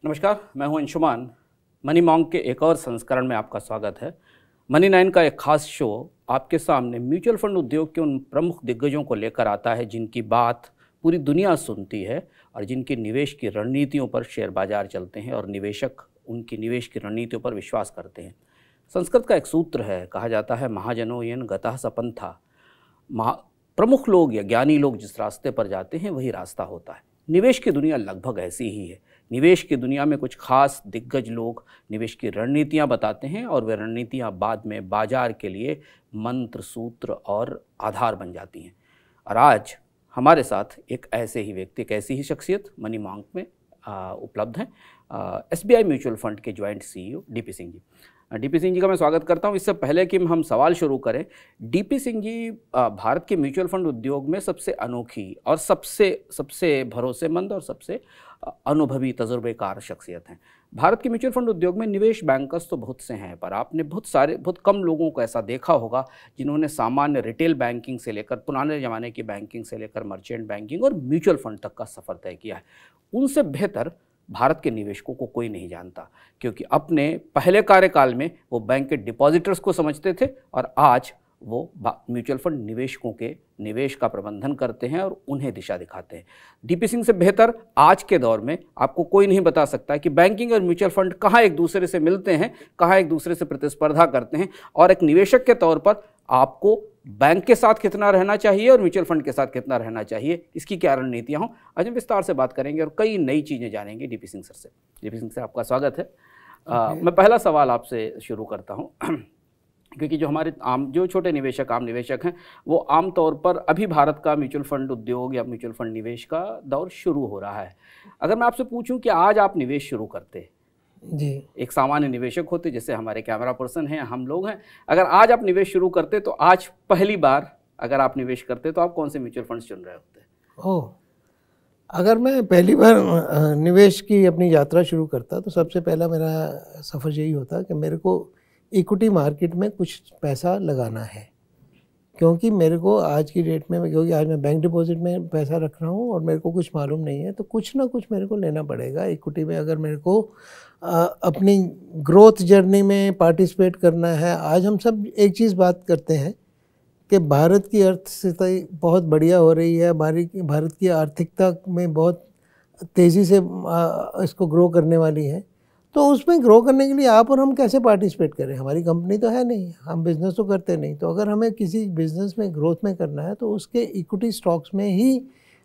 नमस्कार, मैं हूं अंशुमान। मनी मॉन्क के एक और संस्करण में आपका स्वागत है। मनी 9 का एक खास शो आपके सामने म्यूचुअल फंड उद्योग के उन प्रमुख दिग्गजों को लेकर आता है जिनकी बात पूरी दुनिया सुनती है और जिनकी निवेश की रणनीतियों पर शेयर बाजार चलते हैं और निवेशक उनकी निवेश की रणनीतियों पर विश्वास करते हैं। संस्कृत का एक सूत्र है, कहा जाता है महाजनो येन गतः स पंथा। प्रमुख लोग या ज्ञानी लोग जिस रास्ते पर जाते हैं वही रास्ता होता है। निवेश की दुनिया लगभग ऐसी ही है। निवेश की दुनिया में कुछ खास दिग्गज लोग निवेश की रणनीतियां बताते हैं और वे रणनीतियां बाद में बाजार के लिए मंत्र, सूत्र और आधार बन जाती हैं। और आज हमारे साथ एक ऐसे ही व्यक्ति, एक ऐसी ही शख्सियत मनी मॉन्क में उपलब्ध हैं, SBI म्यूचुअल फंड के joint CEO DP Singh ji. DP Singh ji का मैं स्वागत करता हूं। इससे पहले कि हम सवाल शुरू करें, DP सिंह जी भारत के म्यूचुअल फंड उद्योग में सबसे अनोखी और सबसे भरोसेमंद और सबसे अनुभवी तजुर्बेकार शख्सियत हैं। भारत के म्यूचुअल फंड उद्योग में निवेश बैंकर्स तो बहुत से हैं, पर आपने बहुत कम लोगों को ऐसा देखा होगा जिन्होंने सामान्य रिटेल बैंकिंग से लेकर, पुराने ज़माने की बैंकिंग से लेकर मर्चेंट बैंकिंग और म्यूचुअल फंड तक का सफ़र तय किया है। उनसे बेहतर भारत के निवेशकों को कोई नहीं जानता, क्योंकि अपने पहले कार्यकाल में वो बैंक के डिपॉजिटर्स को समझते थे और आज वो म्यूचुअल फंड निवेशकों के निवेश का प्रबंधन करते हैं और उन्हें दिशा दिखाते हैं। DP सिंह से बेहतर आज के दौर में आपको कोई नहीं बता सकता कि बैंकिंग और म्यूचुअल फंड कहाँ एक दूसरे से मिलते हैं, कहाँ एक दूसरे से प्रतिस्पर्धा करते हैं, और एक निवेशक के तौर पर आपको बैंक के साथ कितना रहना चाहिए और म्यूचुअल फंड के साथ कितना रहना चाहिए, इसकी क्या रणनीतियाँ हों, आज हम विस्तार से बात करेंगे और कई नई चीज़ें जानेंगे DP सिंह सर से। DP सिंह से आपका स्वागत है। मैं पहला सवाल आपसे शुरू करता हूँ क्योंकि जो हमारे जो छोटे निवेशक, आम निवेशक हैं, वो आम तौर पर अभी भारत का म्यूचुअल फंड उद्योग या म्यूचुअल फंड निवेश का दौर शुरू हो रहा है। अगर मैं आपसे पूछूं कि आज आप निवेश शुरू करते जी, एक सामान्य निवेशक होते जैसे हमारे कैमरा पर्सन हैं, हम लोग हैं, अगर आज आप निवेश शुरू करते तो आज पहली बार अगर आप निवेश करते तो आप कौन से म्यूचुअल फंड चुन रहे होते? अगर मैं पहली बार निवेश की अपनी यात्रा शुरू करता तो सबसे पहला मेरा सफ़र यही होता कि मेरे को इक्विटी मार्केट में कुछ पैसा लगाना है, क्योंकि मेरे को आज की डेट में, क्योंकि आज मैं बैंक डिपॉजिट में पैसा रख रहा हूँ और मेरे को कुछ मालूम नहीं है, तो कुछ ना कुछ मेरे को लेना पड़ेगा इक्विटी में। अगर मेरे को अपनी ग्रोथ जर्नी में पार्टिसिपेट करना है। आज हम सब एक चीज़ बात करते हैं कि भारत की अर्थव्यवस्था बहुत बढ़िया हो रही है, भारत की आर्थिकता में बहुत तेज़ी से इसको ग्रो करने वाली है, तो उसमें ग्रो करने के लिए आप और हम कैसे पार्टिसिपेट करें? हमारी कंपनी तो है नहीं, हम बिज़नेस तो करते नहीं। तो अगर हमें किसी बिज़नेस में ग्रोथ में करना है तो उसके इक्विटी स्टॉक्स में ही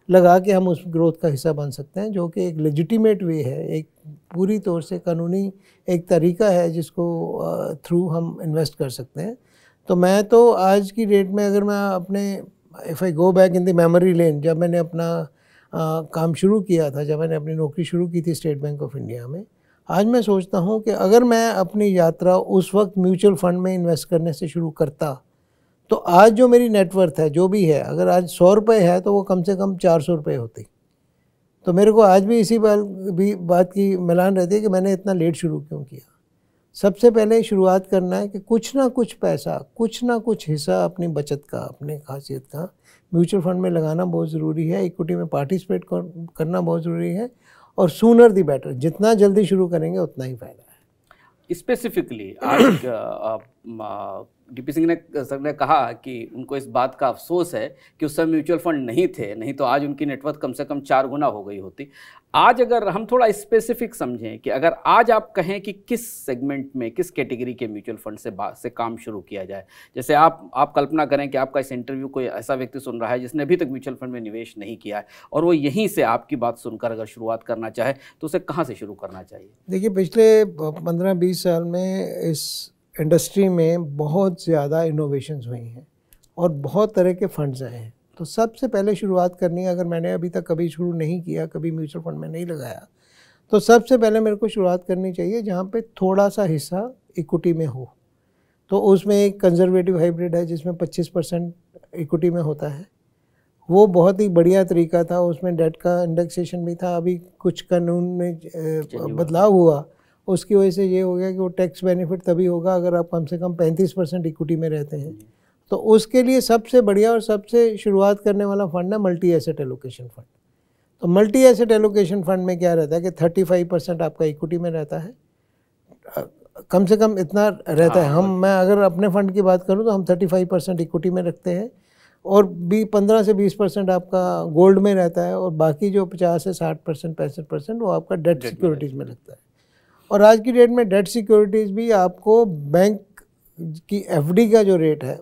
लगा के हम उस ग्रोथ का हिस्सा बन सकते हैं, जो कि एक लेजिटिमेट वे है, एक पूरी तौर से कानूनी एक तरीका है जिसको थ्रू हम इन्वेस्ट कर सकते हैं। तो मैं तो आज की डेट में, अगर मैं अपने if I go back in the memory lane, जब मैंने अपना काम शुरू किया था, जब मैंने अपनी नौकरी शुरू की थी स्टेट बैंक ऑफ इंडिया में, आज मैं सोचता हूँ कि अगर मैं अपनी यात्रा उस वक्त म्यूचुअल फंड में इन्वेस्ट करने से शुरू करता तो आज जो मेरी नेटवर्थ है, जो भी है, अगर आज 100 रुपये है तो वो कम से कम 400 रुपये होती। तो मेरे को आज भी इसी बात की मिलान रहती है कि मैंने इतना लेट शुरू क्यों किया। सबसे पहले शुरुआत करना है कि कुछ ना कुछ पैसा, कुछ ना कुछ हिस्सा अपनी बचत का, अपने खासियत का म्यूचुअल फंड में लगाना बहुत ज़रूरी है, इक्विटी में पार्टिसिपेट करना बहुत ज़रूरी है, और सूनर दी बेटर, जितना जल्दी शुरू करेंगे उतना ही फ़ायदा है। स्पेसिफिकली आज DP सिंह सर ने कहा कि उनको इस बात का अफसोस है कि उस समय म्यूचुअल फंड नहीं थे, नहीं तो आज उनकी नेटवर्थ कम से कम 4 गुना हो गई होती। आज अगर हम थोड़ा स्पेसिफिक समझें कि अगर आज आप कहें कि किस सेगमेंट में, किस कैटेगरी के म्यूचुअल फंड से काम शुरू किया जाए, जैसे आप कल्पना करें कि आपका इस इंटरव्यू कोई ऐसा व्यक्ति सुन रहा है जिसने अभी तक म्यूचुअल फंड में निवेश नहीं किया है और वो यहीं से आपकी बात सुनकर अगर शुरुआत करना चाहे तो उसे कहाँ से शुरू करना चाहिए? देखिए, पिछले 15-20 साल में इस इंडस्ट्री में बहुत ज़्यादा इनोवेशंस हुई हैं और बहुत तरह के फंड्स आए हैं। तो सबसे पहले शुरुआत करनी है, अगर मैंने अभी तक कभी शुरू नहीं किया, कभी म्यूचुअल फंड में नहीं लगाया, तो सबसे पहले मेरे को शुरुआत करनी चाहिए जहाँ पे थोड़ा सा हिस्सा इक्विटी में हो। तो उसमें एक कंजर्वेटिव हाइब्रिड है जिसमें 25% इक्विटी में होता है। वो बहुत ही बढ़िया तरीका था, उसमें डेट का इंडेक्सेशन भी था। अभी कुछ कानून में बदलाव हुआ, उसकी वजह से ये हो गया कि वो टैक्स बेनिफिट तभी होगा अगर आप कम से कम 35% इक्विटी में रहते हैं। तो उसके लिए सबसे बढ़िया और सबसे शुरुआत करने वाला फंड है मल्टी एसेट एलोकेशन फंड। तो मल्टी एसेट एलोकेशन फंड में क्या रहता है कि 35% आपका इक्विटी में रहता है, कम से कम इतना रहता है। मैं अगर अपने फंड की बात करूं तो हम 35% इक्विटी में रखते हैं और 15 से 20% आपका गोल्ड में रहता है और बाकी जो 50 से 60% 65% वो आपका डेट सिक्योरिटीज़ में लगता है। और आज की डेट में डेट सिक्योरिटीज़ भी आपको बैंक की एफडी का जो रेट है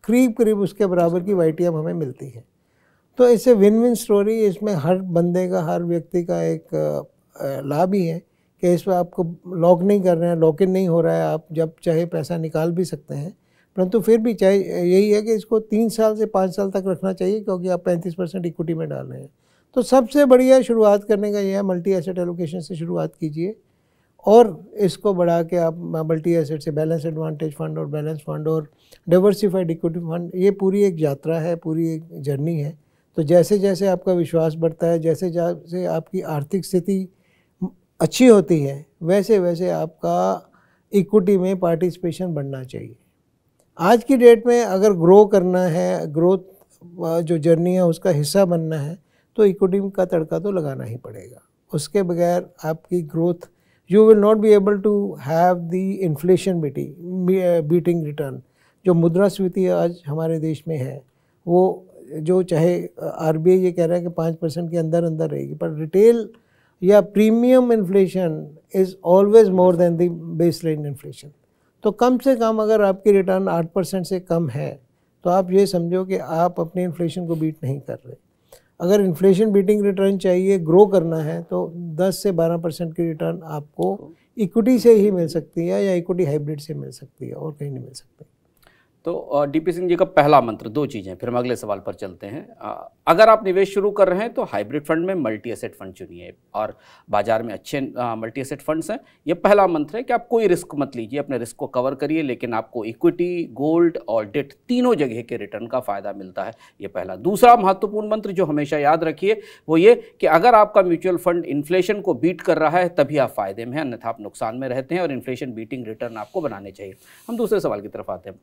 करीब उसके बराबर की YTM हमें मिलती है। तो इससे विन विन स्टोरी, इसमें हर बंदे का, हर व्यक्ति का एक लाभ ही है कि इसमें आपको लॉक नहीं कर रहे हैं, लॉक इन नहीं हो रहा है, आप जब चाहे पैसा निकाल भी सकते हैं। परंतु फिर भी चाहे यही है कि इसको 3 साल से 5 साल तक रखना चाहिए क्योंकि आप 35% इक्विटी में डाल रहे हैं। तो सबसे बढ़िया शुरुआत करने का ये है, मल्टी एसेट एलोकेशन से शुरुआत कीजिए और इसको बढ़ा के आप मल्टी एसेट से बैलेंस एडवांटेज फंड और बैलेंस फंड और डाइवर्सिफाइड इक्विटी फंड, ये पूरी एक यात्रा है, पूरी एक जर्नी है। तो जैसे जैसे आपका विश्वास बढ़ता है, जैसे जैसे आपकी आर्थिक स्थिति अच्छी होती है, वैसे वैसे आपका इक्विटी में पार्टिसिपेशन बढ़ना चाहिए। आज की डेट में अगर ग्रो करना है, ग्रोथ जो जर्नी है उसका हिस्सा बनना है, तो इक्विटी का तड़का तो लगाना ही पड़ेगा। उसके बगैर आपकी growth, you will not be able to have the inflation beating return. जो मुद्रास्फीति आज हमारे देश में है, वो जो चाहे RBI ये कह रहा है कि 5% के अंदर अंदर रहेगी, पर रिटेल या premium inflation is always more than the base line inflation. तो कम से कम अगर आपकी रिटर्न 8% से कम है तो आप ये समझो कि आप अपने इन्फ्लेशन को बीट नहीं कर रहे। अगर इन्फ्लेशन बीटिंग रिटर्न चाहिए, ग्रो करना है, तो 10 से 12% की रिटर्न आपको इक्विटी से ही मिल सकती है या इक्विटी हाइब्रिड से मिल सकती है, और कहीं नहीं मिल सकती। तो DP सिंह जी का पहला मंत्र 2 चीज़ें, फिर हम अगले सवाल पर चलते हैं। अगर आप निवेश शुरू कर रहे हैं तो हाइब्रिड फंड में मल्टी एसेट फंड चुनिए और बाजार में अच्छे मल्टी एसेट फंड्स हैं। ये पहला मंत्र है कि आप कोई रिस्क मत लीजिए, अपने रिस्क को कवर करिए, लेकिन आपको इक्विटी, गोल्ड और डेट तीनों जगह के रिटर्न का फ़ायदा मिलता है। ये पहला। दूसरा महत्वपूर्ण मंत्र जो हमेशा याद रखिए वो ये कि अगर आपका म्यूचुअल फंड इन्फ्लेशन को बीट कर रहा है तभी आप फायदे में हैं, अन्यथा आप नुकसान में रहते हैं और इन्फ्लेशन बीटिंग रिटर्न आपको बनाने चाहिए। हम दूसरे सवाल की तरफ आते हैं।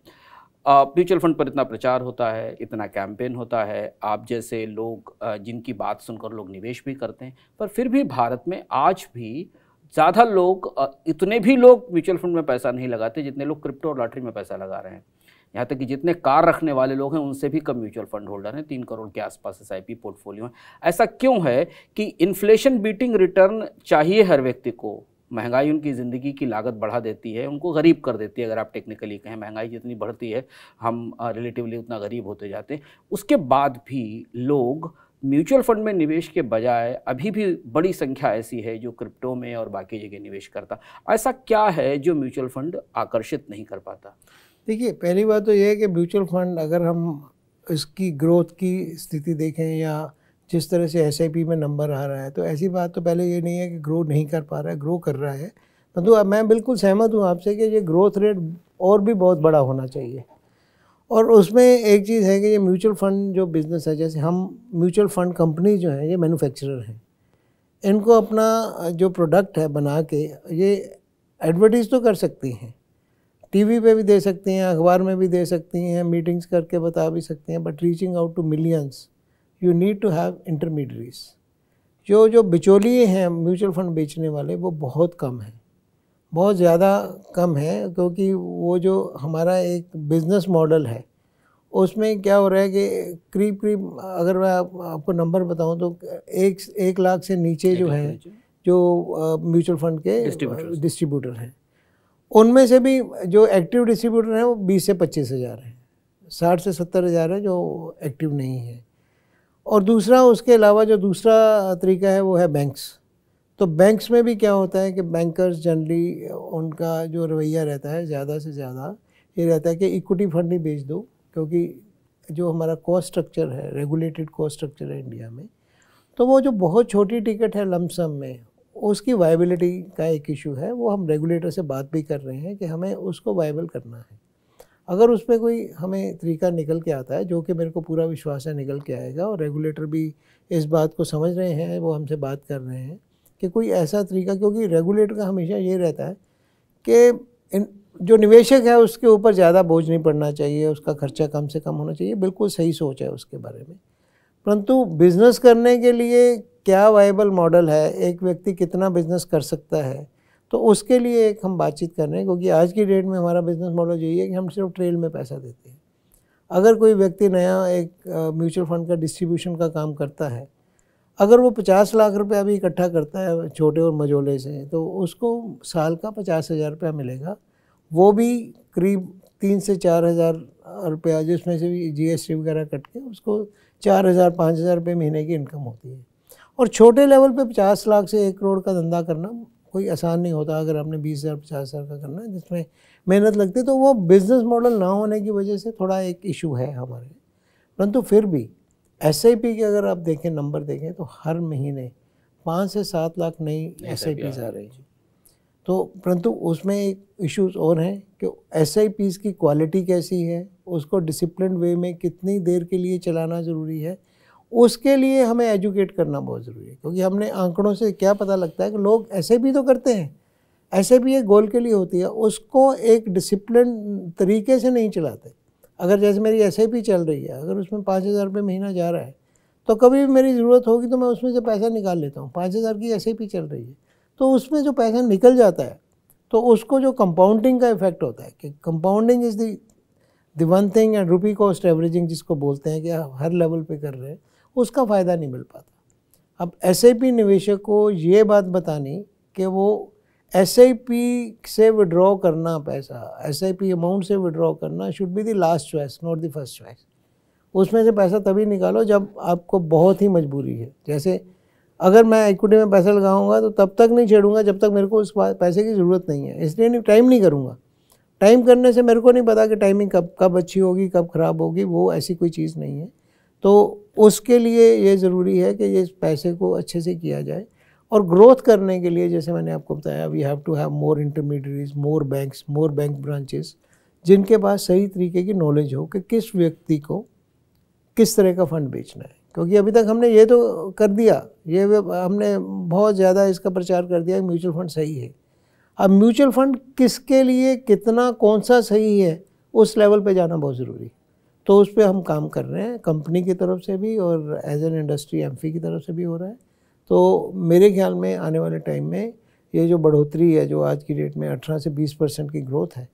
म्यूचुअल फंड पर इतना प्रचार होता है, इतना कैंपेन होता है, आप जैसे लोग जिनकी बात सुनकर लोग निवेश भी करते हैं, पर फिर भी भारत में आज भी ज़्यादा लोग, इतने भी लोग म्यूचुअल फंड में पैसा नहीं लगाते जितने लोग क्रिप्टो और लॉटरी में पैसा लगा रहे हैं। यहाँ तक कि जितने कार रखने वाले लोग हैं उनसे भी कम म्यूचुअल फंड होल्डर हैं, 3 करोड़ के आसपास SIP पोर्टफोलियो हैं। ऐसा क्यों है कि इन्फ्लेशन बीटिंग रिटर्न चाहिए हर व्यक्ति को? महंगाई उनकी ज़िंदगी की लागत बढ़ा देती है, उनको गरीब कर देती है। अगर आप टेक्निकली कहें, महंगाई जितनी बढ़ती है हम रिलेटिवली उतना गरीब होते जाते हैं। उसके बाद भी लोग म्यूचुअल फंड में निवेश के बजाय अभी भी बड़ी संख्या ऐसी है जो क्रिप्टो में और बाकी जगह निवेश करता। ऐसा क्या है जो म्यूचुअल फंड आकर्षित नहीं कर पाता? देखिए, पहली बात तो ये है कि म्यूचुअल फंड अगर हम इसकी ग्रोथ की स्थिति देखें या जिस तरह से SIP में नंबर आ रहा है, तो ऐसी बात तो पहले ये नहीं है कि ग्रो नहीं कर पा रहा है, ग्रो कर रहा है। परंतु मैं बिल्कुल सहमत हूँ आपसे कि ये ग्रोथ रेट और भी बहुत बड़ा होना चाहिए। और उसमें एक चीज़ है कि ये म्यूचुअल फंड जो बिज़नेस है, जैसे हम म्यूचुअल फंड कंपनी जो है ये मैन्युफैक्चरर हैं, इनको अपना जो प्रोडक्ट है बना के ये एडवर्टाइज तो कर सकती हैं, TV पे भी दे सकती हैं, अखबार में भी दे सकती हैं, मीटिंग्स करके बता भी सकती हैं, but reaching out to millions you need to have intermediaries. जो बिचौलिए हैं म्यूचुअल फंड बेचने वाले, वो बहुत कम हैं, बहुत ज़्यादा कम है, क्योंकि वो जो हमारा एक बिज़नेस मॉडल है उसमें क्या हो रहा है कि करीब अगर मैं आपको नंबर बताऊं तो 1 लाख से नीचे जो है जो म्यूचुअल फंड के डिस्ट्रीब्यूटर हैं, उनमें से भी जो एक्टिव डिस्ट्रीब्यूटर हैं वो 20 से 25 हज़ार हैं, 60 से 70 हज़ार है जो एक्टिव नहीं है। और दूसरा, उसके अलावा जो दूसरा तरीका है वो है बैंक्स। तो बैंक्स में भी क्या होता है कि बैंकर्स जनरली उनका जो रवैया रहता है ज़्यादा से ज़्यादा ये रहता है कि इक्विटी फंड ही बेच दो, क्योंकि जो हमारा कॉस्ट स्ट्रक्चर है, रेगुलेटेड कॉस्ट स्ट्रक्चर है इंडिया में, तो वो जो बहुत छोटी टिकट है लमसम में, उसकी वायबिलिटी का एक इशू है। वो हम रेगुलेटर से बात भी कर रहे हैं कि हमें उसको वायबल करना है। अगर उसमें कोई हमें तरीका निकल के आता है, जो कि मेरे को पूरा विश्वास है निकल के आएगा, और रेगुलेटर भी इस बात को समझ रहे हैं, वो हमसे बात कर रहे हैं कि कोई ऐसा तरीका, क्योंकि रेगुलेटर का हमेशा ये रहता है कि जो निवेशक है उसके ऊपर ज़्यादा बोझ नहीं पड़ना चाहिए, उसका खर्चा कम से कम होना चाहिए। बिल्कुल सही सोच है उसके बारे में। परंतु बिज़नेस करने के लिए क्या वायबल मॉडल है, एक व्यक्ति कितना बिजनेस कर सकता है, तो उसके लिए एक हम बातचीत कर रहे हैं। क्योंकि आज की डेट में हमारा बिजनेस मॉडल यही है कि हम सिर्फ ट्रेल में पैसा देते हैं। अगर कोई व्यक्ति नया एक म्यूचुअल फंड का डिस्ट्रीब्यूशन का काम करता है, अगर वो 50 लाख रुपया अभी इकट्ठा करता है छोटे और मझोले से, तो उसको साल का 50,000 रुपया मिलेगा, वो भी करीब 3 से 4,000 रुपया, जिसमें से भी GST वगैरह कट के उसको 4,000-5,000 रुपये महीने की इनकम होती है। और छोटे लेवल पे 50 लाख से 1 करोड़ का धंधा करना कोई आसान नहीं होता। अगर आपने 20,000 50,000 का करना है जिसमें मेहनत लगती है, तो वो बिज़नेस मॉडल ना होने की वजह से थोड़ा एक इशू है हमारे। परंतु फिर भी SIP के अगर आप देखें, नंबर देखें, तो हर महीने 5 से 7 लाख नई SIPs आ रही हैं। तो परंतु उसमें एक इश्यूज और हैं कि SIPs की क्वालिटी कैसी है, उसको डिसिप्लिन वे में कितनी देर के लिए चलाना ज़रूरी है, उसके लिए हमें एजुकेट करना बहुत ज़रूरी है। क्योंकि हमने आंकड़ों से क्या पता लगता है कि लोग SIP तो करते हैं, SIP एक गोल के लिए होती है, उसको एक डिसिप्लिन तरीके से नहीं चलाते। अगर जैसे मेरी SIP चल रही है, अगर उसमें 5,000 रुपये महीना जा रहा है, तो कभी भी मेरी ज़रूरत होगी तो मैं उसमें से पैसा निकाल लेता हूँ। 5,000 की SIP चल रही है, तो उसमें जो पैसा निकल जाता है, तो उसको जो कंपाउंडिंग का इफेक्ट होता है कि compounding is the one thing, and rupee cost averaging जिसको बोलते हैं कि आप हर लेवल पे कर रहे हैं, उसका फ़ायदा नहीं मिल पाता। अब SIP निवेशक को ये बात बतानी कि वो SIP से विड्रॉ करना पैसा, SIP अमाउंट से विड्रॉ करना should be the last choice, not the first choice. उसमें से पैसा तभी निकालो जब आपको बहुत ही मजबूरी है। जैसे अगर मैं इक्विटी में पैसा लगाऊंगा तो तब तक नहीं छेड़ूंगा जब तक मेरे को उस पैसे की ज़रूरत नहीं है, इसलिए नहीं टाइम नहीं करूंगा। टाइम करने से मेरे को नहीं पता कि टाइमिंग कब अच्छी होगी, कब ख़राब होगी, वो ऐसी कोई चीज़ नहीं है। तो उसके लिए ये ज़रूरी है कि ये पैसे को अच्छे से किया जाए। और ग्रोथ करने के लिए जैसे मैंने आपको बताया, we have to have more intermediaries, more banks, more bank branches, जिनके पास सही तरीके की नॉलेज हो कि किस व्यक्ति को किस तरह का फ़ंड बेचना है। क्योंकि अभी तक हमने ये तो कर दिया, ये हमने बहुत ज़्यादा इसका प्रचार कर दिया कि म्यूचुअल फंड सही है। अब म्यूचुअल फंड किसके लिए कितना, कौन सा सही है, उस लेवल पे जाना बहुत ज़रूरी है। तो उस पर हम काम कर रहे हैं, कंपनी की तरफ से भी और एज एन इंडस्ट्री एमफी की तरफ से भी हो रहा है। तो मेरे ख्याल में आने वाले टाइम में ये जो बढ़ोतरी है, जो आज की डेट में 18 से 20% की ग्रोथ है,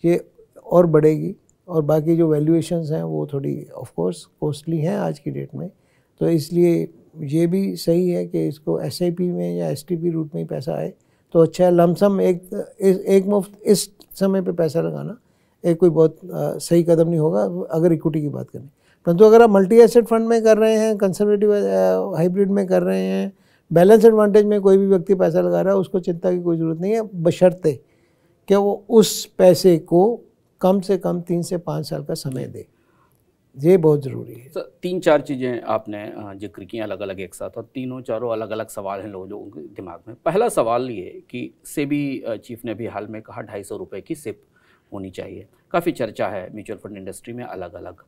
ये और बढ़ेगी। और बाकी जो वैल्यूएशंस हैं वो थोड़ी ऑफ कोर्स कॉस्टली हैं आज की डेट में, तो इसलिए ये भी सही है कि इसको SIP में या STP रूट में ही पैसा आए तो अच्छा है। लमसम एक मुफ्त इस समय पे पैसा लगाना एक कोई बहुत सही कदम नहीं होगा अगर इक्विटी की बात करें। परंतु अगर आप मल्टी एसेट फंड में कर रहे हैं, कंजर्वेटिव हाइब्रिड में कर रहे हैं, बैलेंस एडवांटेज में कोई भी व्यक्ति पैसा लगा रहा है, उसको चिंता की कोई ज़रूरत नहीं है, बशर्ते कि वो उस पैसे को कम से कम 3 से 5 साल का समय दे। ये बहुत ज़रूरी है। सर 3-4 चीज़ें आपने जिक्र की अलग अलग एक साथ, और तीनों चारों अलग अलग सवाल हैं लोगों के दिमाग में। पहला सवाल ये कि सेबी चीफ ने भी हाल में कहा 250 रुपये की सिप होनी चाहिए। काफ़ी चर्चा है म्यूचुअल फंड इंडस्ट्री में अलग अलग।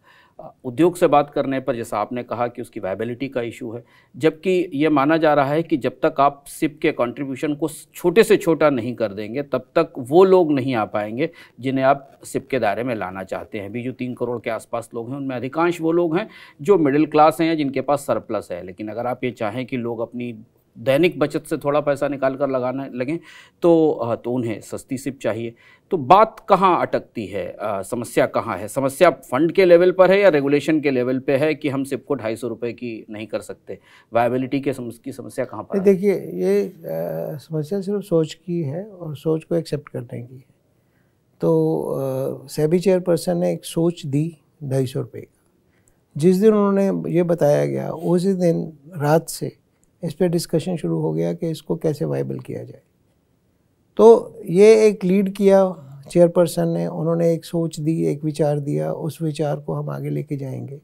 उद्योग से बात करने पर जैसा आपने कहा कि उसकी वायबिलिटी का इशू है, जबकि ये माना जा रहा है कि जब तक आप सिप के कंट्रीब्यूशन को छोटे से छोटा नहीं कर देंगे तब तक वो लोग नहीं आ पाएंगे जिन्हें आप सिप के दायरे में लाना चाहते हैं। भी जो 3 करोड़ के आसपास लोग हैं उनमें अधिकांश वो लोग हैं जो मिडिल क्लास हैं या जिनके पास सरप्लस है। लेकिन अगर आप ये चाहें कि लोग अपनी दैनिक बचत से थोड़ा पैसा निकाल कर लगाने लगें तो उन्हें सस्ती सिप चाहिए। तो बात कहाँ अटकती है, समस्या कहाँ है? समस्या फंड के लेवल पर है या रेगुलेशन के लेवल पे है कि हम सिप को 250 रुपये की नहीं कर सकते? वायबिलिटी की समस्या कहाँ पर है? देखिए, ये समस्या सिर्फ सोच की है और सोच को एक्सेप्ट करने की है। तो सेबी चेयरपर्सन ने एक सोच दी 250 रुपये का। जिस दिन उन्होंने ये बताया गया उसी दिन रात से इस पर डिस्कशन शुरू हो गया कि इसको कैसे वायबल किया जाए। तो ये एक लीड किया चेयरपर्सन ने, उन्होंने एक सोच दी, एक विचार दिया, उस विचार को हम आगे लेके जाएंगे।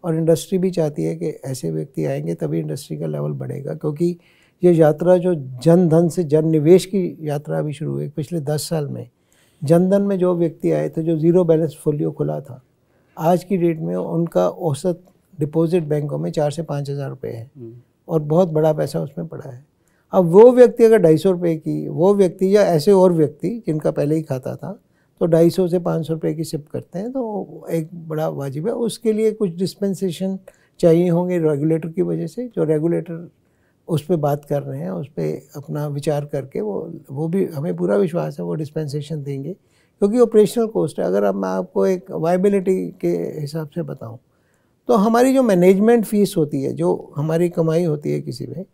और इंडस्ट्री भी चाहती है कि ऐसे व्यक्ति आएंगे तभी इंडस्ट्री का लेवल बढ़ेगा। क्योंकि ये यात्रा जो जन धन से जन निवेश की यात्रा अभी शुरू हुई पिछले 10 साल में, जन धन में जो व्यक्ति आए थे, जो ज़ीरो बैलेंस फोलियो खुला था, आज की डेट में उनका औसत डिपॉजिट बैंकों में 4 से 5 हज़ार रुपये है और बहुत बड़ा पैसा उसमें पड़ा है। अब वो व्यक्ति अगर 250 रुपये की, वो व्यक्ति या ऐसे और व्यक्ति जिनका पहले ही खाता था, तो 250 से 500 रुपये की सिप करते हैं, तो एक बड़ा वाजिब है। उसके लिए कुछ डिस्पेंसेशन चाहिए होंगे रेगुलेटर की वजह से, जो रेगुलेटर उस पर बात कर रहे हैं, उस पर अपना विचार करके वो भी हमें पूरा विश्वास है वो डिस्पेंसेशन देंगे, क्योंकि ऑपरेशनल कॉस्ट है। अगर अब मैं आपको एक वायबिलिटी के हिसाब से बताऊं तो हमारी जो मैनेजमेंट फ़ीस होती है, जो हमारी कमाई होती है किसी में,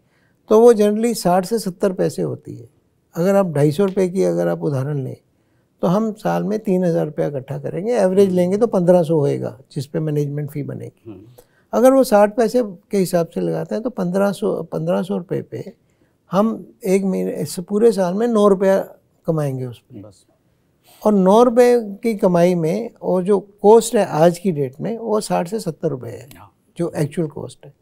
तो वो जनरली 60 से 70 पैसे होती है। अगर आप 250 रुपये की अगर आप उदाहरण लें तो हम साल में 3000 रुपया इकट्ठा करेंगे, एवरेज लेंगे तो 1500 होएगा जिस पे मैनेजमेंट फ़ी बनेगी। अगर वो 60 पैसे के हिसाब से लगाते हैं तो 1500 रुपये पे हम एक महीने पूरे साल में 9 रुपया कमाएंगे उस पर। और 9 रुपये की कमाई में और जो कॉस्ट है आज की डेट में वो 60 से 70 रुपये है जो एक्चुअल कॉस्ट है।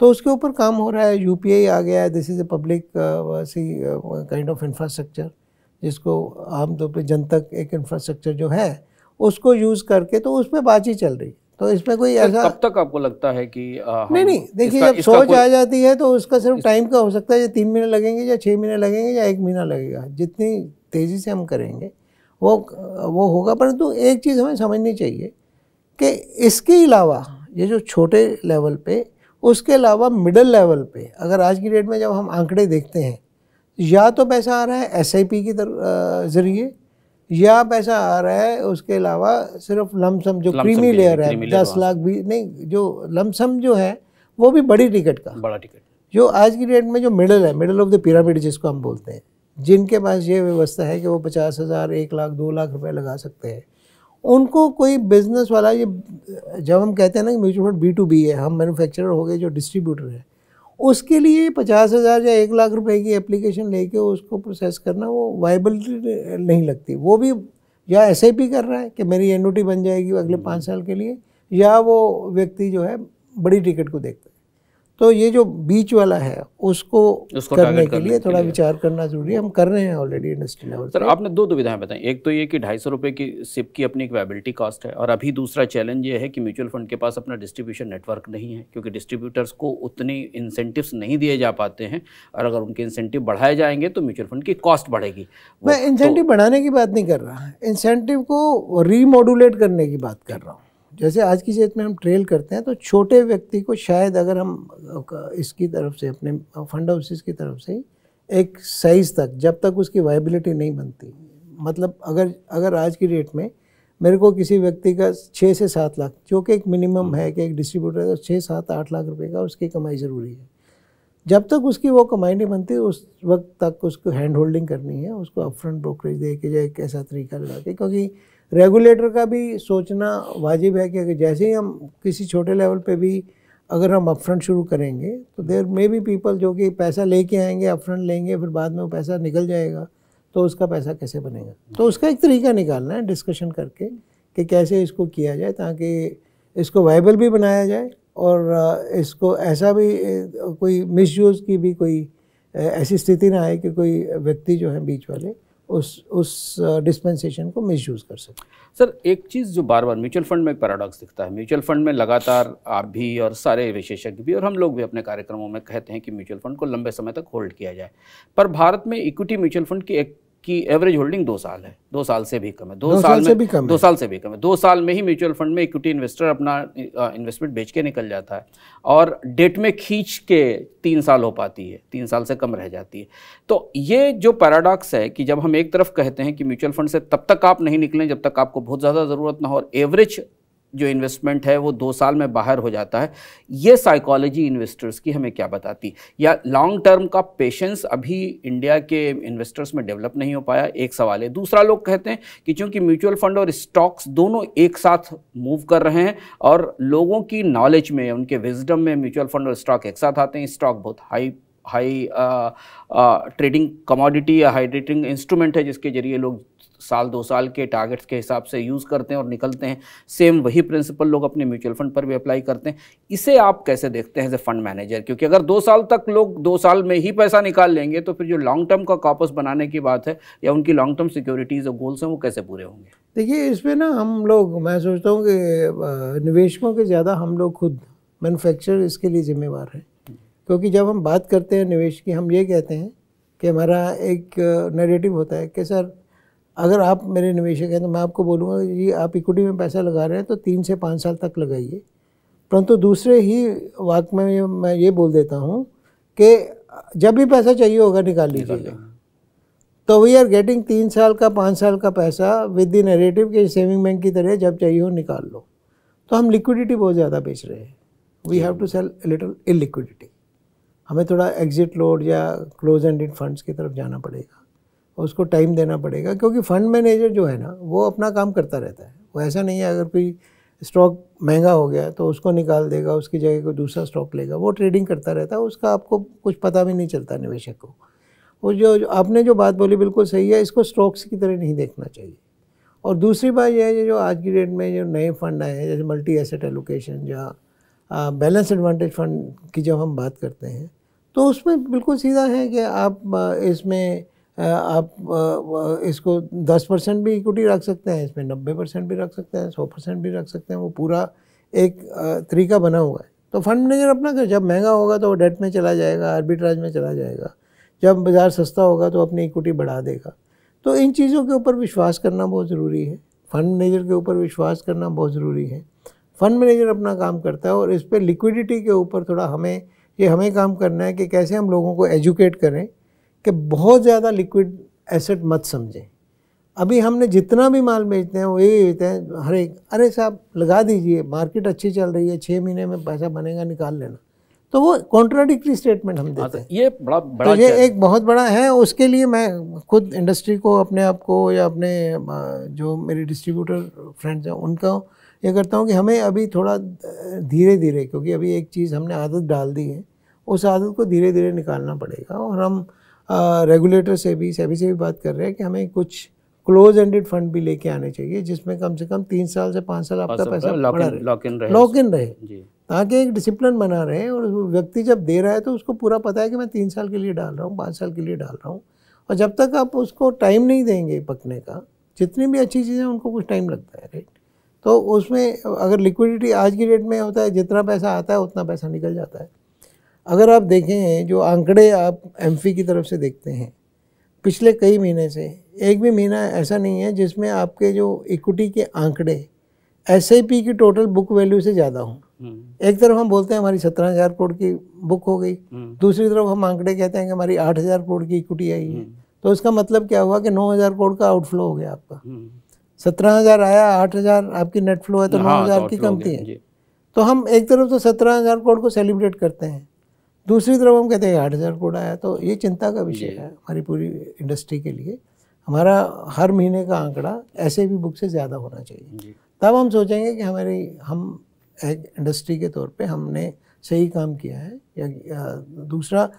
तो उसके ऊपर काम हो रहा है। यूपीआई आ गया है, this is a public kind of infrastructure, जिसको आमतौर पे जनतक एक इंफ्रास्ट्रक्चर जो है उसको यूज़ करके तो उस पर बातचीत चल रही है। तो इसमें कोई ऐसा कब तक आपको लगता है कि नहीं देखिए, जब सोच आ जाती है तो उसका सिर्फ टाइम का हो सकता है, या 3 महीने लगेंगे या 6 महीने लगेंगे या 1 महीना लगेगा। जितनी तेज़ी से हम करेंगे वो होगा। परंतु एक चीज़ हमें समझनी चाहिए कि इसके अलावा ये जो छोटे लेवल पे, उसके अलावा मिडिल लेवल पे अगर आज की डेट में जब हम आंकड़े देखते हैं, या तो पैसा आ रहा है SIP की ज़रिए, या पैसा आ रहा है उसके अलावा सिर्फ लमसम जो क्रीमी लेयर है 10 लाख भी नहीं, जो लमसम जो है वो भी बड़ी टिकट का, बड़ा टिकट जो आज की डेट में जो मिडिल है, मिडिल ऑफ द पिरामिड जिसको हम बोलते हैं, जिनके पास ये व्यवस्था है कि वो 50,000, 1 लाख, 2 लाख रुपए लगा सकते हैं, उनको कोई बिजनेस वाला, ये जब हम कहते हैं ना कि म्यूचुअल फंड B2B है, हम मैन्युफैक्चरर हो गए जो डिस्ट्रीब्यूटर है, उसके लिए 50,000 या 1 लाख रुपए की एप्लीकेशन लेके उसको प्रोसेस करना वो वायबल नहीं लगती। वो भी या SIP कर रहा है कि मेरी एन्युटी बन जाएगी अगले 5 साल के लिए, या वो व्यक्ति जो है बड़ी टिकट को देखता है। तो ये जो बीच वाला है उसको करने के लिए थोड़ा विचार करना जरूरी है। हम कर रहे हैं ऑलरेडी इंडस्ट्री लेवल। सर, आपने दो दुविधाएं बताई। एक तो ये कि 250 रुपये की SIP की अपनी एक वायबिलिटी कॉस्ट है, और अभी दूसरा चैलेंज ये है कि म्यूचुअल फंड के पास अपना डिस्ट्रीब्यूशन नेटवर्क नहीं है, क्योंकि डिस्ट्रीब्यूटर्स को उतनी इंसेंटिव्स नहीं दिए जा पाते हैं, और अगर उनके इंसेंटिव बढ़ाए जाएंगे तो म्यूचुअल फंड की कॉस्ट बढ़ेगी। मैं इंसेंटिव बढ़ाने की बात नहीं कर रहा, इंसेंटिव को रीमॉड्यूलेट करने की बात कर रहा हूँ। जैसे आज की डेट में हम ट्रेल करते हैं तो छोटे व्यक्ति को शायद अगर हम इसकी तरफ से, अपने फंड हाउसेस की तरफ से एक साइज़ तक, जब तक उसकी वायबिलिटी नहीं बनती, मतलब अगर आज की डेट में मेरे को किसी व्यक्ति का 6 से 7 लाख, जो कि एक मिनिमम है कि एक डिस्ट्रीब्यूटर का 6, 7, 8 लाख रुपए का उसकी कमाई ज़रूरी है, जब तक उसकी वो कमाई नहीं बनती उस वक्त तक उसको हैंड होल्डिंग करनी है, उसको अपफ्रंट ब्रोकरेज दे के या एक ऐसा तरीका लगा के, क्योंकि रेगुलेटर का भी सोचना वाजिब है कि जैसे ही हम किसी छोटे लेवल पे भी अगर हम अपफ्रंट शुरू करेंगे तो देयर मे बी पीपल जो कि पैसा लेके आएंगे, अपफ्रंट लेंगे, फिर बाद में वो पैसा निकल जाएगा, तो उसका पैसा कैसे बनेगा। तो उसका एक तरीका निकालना है डिस्कशन करके कि कैसे इसको किया जाए ताकि इसको वायबल भी बनाया जाए, और इसको ऐसा भी कोई मिसयूज़ की भी कोई ऐसी स्थिति ना आए कि कोई व्यक्ति जो है बीच वाले उस डिस्पेंसेशन को मिसयूज़ कर सकते। सर, एक चीज़ जो बार बार म्यूचुअल फंड में एक पैराडॉक्स दिखता है, म्यूचुअल फंड में लगातार आप भी और सारे विशेषज्ञ भी और हम लोग भी अपने कार्यक्रमों में कहते हैं कि म्यूचुअल फंड को लंबे समय तक होल्ड किया जाए, पर भारत में इक्विटी म्यूचुअल फंड की एवरेज होल्डिंग 2 साल है, 2 साल से भी कम है, 2 साल से भी कम है, 2 साल से भी कम है। 2 साल में ही म्यूचुअल फंड में इक्विटी इन्वेस्टर अपना इन्वेस्टमेंट बेच के निकल जाता है, और डेट में खींच के 3 साल हो पाती है, 3 साल से कम रह जाती है। तो ये जो पैराडॉक्स है कि जब हम एक तरफ कहते हैं कि म्यूचुअल फंड से तब तक आप नहीं निकलें जब तक आपको बहुत ज़्यादा ज़रूरत ना हो, और एवरेज जो इन्वेस्टमेंट है वो 2 साल में बाहर हो जाता है, ये साइकोलॉजी इन्वेस्टर्स की हमें क्या बताती, या लॉन्ग टर्म का पेशेंस अभी इंडिया के इन्वेस्टर्स में डेवलप नहीं हो पाया, एक सवाल है। दूसरा, लोग कहते हैं कि चूंकि म्यूचुअल फंड और स्टॉक्स दोनों एक साथ मूव कर रहे हैं, और लोगों की नॉलेज में, उनके विजडम में म्यूचुअल फंड और स्टॉक एक साथ आते हैं, स्टॉक बहुत हाई ट्रेडिंग कमोडिटी या हाई ट्रेडिंग इंस्ट्रूमेंट है जिसके जरिए लोग साल 2 साल के टारगेट्स के हिसाब से यूज़ करते हैं और निकलते हैं। सेम वही प्रिंसिपल लोग अपने म्यूचुअल फंड पर भी अप्लाई करते हैं। इसे आप कैसे देखते हैं एज ए फंड मैनेजर? क्योंकि अगर 2 साल तक लोग 2 साल में ही पैसा निकाल लेंगे तो फिर जो लॉन्ग टर्म का कॉर्पस बनाने की बात है या उनकी लॉन्ग टर्म सिक्योरिटीज़ और गोल्स हैं वो कैसे पूरे होंगे? देखिए, इसमें ना हम लोग, मैं सोचता हूँ कि निवेशकों के ज़्यादा हम लोग खुद मैन्युफैक्चरर इसके लिए जिम्मेवार हैं। क्योंकि जब हम बात करते हैं निवेश की, हम ये कहते हैं कि हमारा एक नैरेटिव होता है कि सर अगर आप मेरे निवेशक हैं तो मैं आपको बोलूँगा कि जी आप इक्विटी में पैसा लगा रहे हैं तो 3 से 5 साल तक लगाइए। परंतु दूसरे ही वाक़ में मैं ये बोल देता हूँ कि जब भी पैसा चाहिए होगा निकाल लीजिएगा। तो वी आर गेटिंग 3 साल का 5 साल का पैसा विद द नैरेटिव के सेविंग बैंक की तरह जब चाहिए हो निकाल लो। तो हम लिक्विडिटी बहुत ज़्यादा बेच रहे हैं। We have to sell little illiquidity. हमें थोड़ा एग्जिट लोड या क्लोज एंडेड फंड्स की तरफ जाना पड़ेगा, उसको टाइम देना पड़ेगा, क्योंकि फंड मैनेजर जो है ना वो अपना काम करता रहता है। वो ऐसा नहीं है अगर कोई स्टॉक महंगा हो गया तो उसको निकाल देगा, उसकी जगह कोई दूसरा स्टॉक लेगा। वो ट्रेडिंग करता रहता है, उसका आपको कुछ पता भी नहीं चलता निवेशक को। वो जो आपने जो बात बोली बिल्कुल सही है, इसको स्टॉक्स की तरह नहीं देखना चाहिए। और दूसरी बात यह है जो आज की डेट में जो नए फंड आए हैं जैसे मल्टी एसेट एलोकेशन या बैलेंस एडवांटेज फंड की जब हम बात करते हैं तो उसमें बिल्कुल सीधा है कि आप इसमें आप इसको 10% भी इक्विटी रख सकते हैं, इसमें 90% भी रख सकते हैं, 100% भी रख सकते हैं। वो पूरा एक तरीका बना हुआ है। तो फंड मैनेजर अपना कर, जब महंगा होगा तो वो डेट में चला जाएगा, आर्बिट्राज में चला जाएगा, जब बाज़ार सस्ता होगा तो अपनी इक्विटी बढ़ा देगा। तो इन चीज़ों के ऊपर विश्वास करना बहुत ज़रूरी है, फंड मैनेजर के ऊपर विश्वास करना बहुत ज़रूरी है। फंड मैनेजर अपना काम करता है और इस पर लिक्विडिटी के ऊपर थोड़ा हमें काम करना है कि कैसे हम लोगों को एजुकेट करें कि बहुत ज़्यादा लिक्विड एसेट मत समझें। अभी हमने जितना भी माल बेचते हैं वो यही बेचते हैं हर एक, अरे साहब लगा दीजिए, मार्केट अच्छी चल रही है, 6 महीने में पैसा बनेगा, निकाल लेना। तो वो कॉन्ट्राडिक्टरी स्टेटमेंट हम देते हैं। ये बड़ा तो ये एक बहुत बड़ा है। उसके लिए मैं खुद इंडस्ट्री को, अपने आप को या अपने जो मेरे डिस्ट्रीब्यूटर फ्रेंड्स हैं उनका ये करता हूँ कि हमें अभी थोड़ा धीरे धीरे, क्योंकि अभी एक चीज़ हमने आदत डाल दी है, उस आदत को धीरे धीरे निकालना पड़ेगा। और हम रेगुलेटर से भी, सेबी से भी बात कर रहे हैं कि हमें कुछ क्लोज एंडेड फंड भी लेके आने चाहिए जिसमें कम से कम 3 साल से 5 साल आपका पैसा लॉक इन रहे, ताकि एक डिसिप्लिन बना रहे। और व्यक्ति जब दे रहा है तो उसको पूरा पता है कि मैं 3 साल के लिए डाल रहा हूँ, 5 साल के लिए डाल रहा हूँ। और जब तक आप उसको टाइम नहीं देंगे पकने का, जितनी भी अच्छी चीज़ें उनको कुछ टाइम लगता है, राइट। तो उसमें अगर लिक्विडिटी आज की डेट में होता है, जितना पैसा आता है उतना पैसा निकल जाता है। अगर आप देखें जो आंकड़े आप एमफी की तरफ से देखते हैं पिछले कई महीने से, एक भी महीना ऐसा नहीं है जिसमें आपके जो इक्विटी के आंकड़े एसआईपी की टोटल बुक वैल्यू से ज़्यादा हों। एक तरफ हम बोलते हैं हमारी 17,000 करोड़ की बुक हो गई, दूसरी तरफ हम आंकड़े कहते हैं कि हमारी 8,000 करोड़ की इक्विटी आई है। तो इसका मतलब क्या हुआ कि 9,000 करोड़ का आउटफ्लो हो गया आपका। 17,000 आया, 8,000 आपकी नेट फ्लो है, तो 9,000 की कमती है। तो हम एक तरफ तो 17,000 करोड़ को सेलिब्रेट करते हैं, दूसरी तरफ हम कहते हैं 8,000 करोड़ आया। तो ये चिंता का विषय है हमारी पूरी इंडस्ट्री के लिए। हमारा हर महीने का आंकड़ा ऐसे भी बुक से ज़्यादा होना चाहिए, तब हम सोचेंगे कि हम एक इंडस्ट्री के तौर पे हमने सही काम किया है। या दूसरा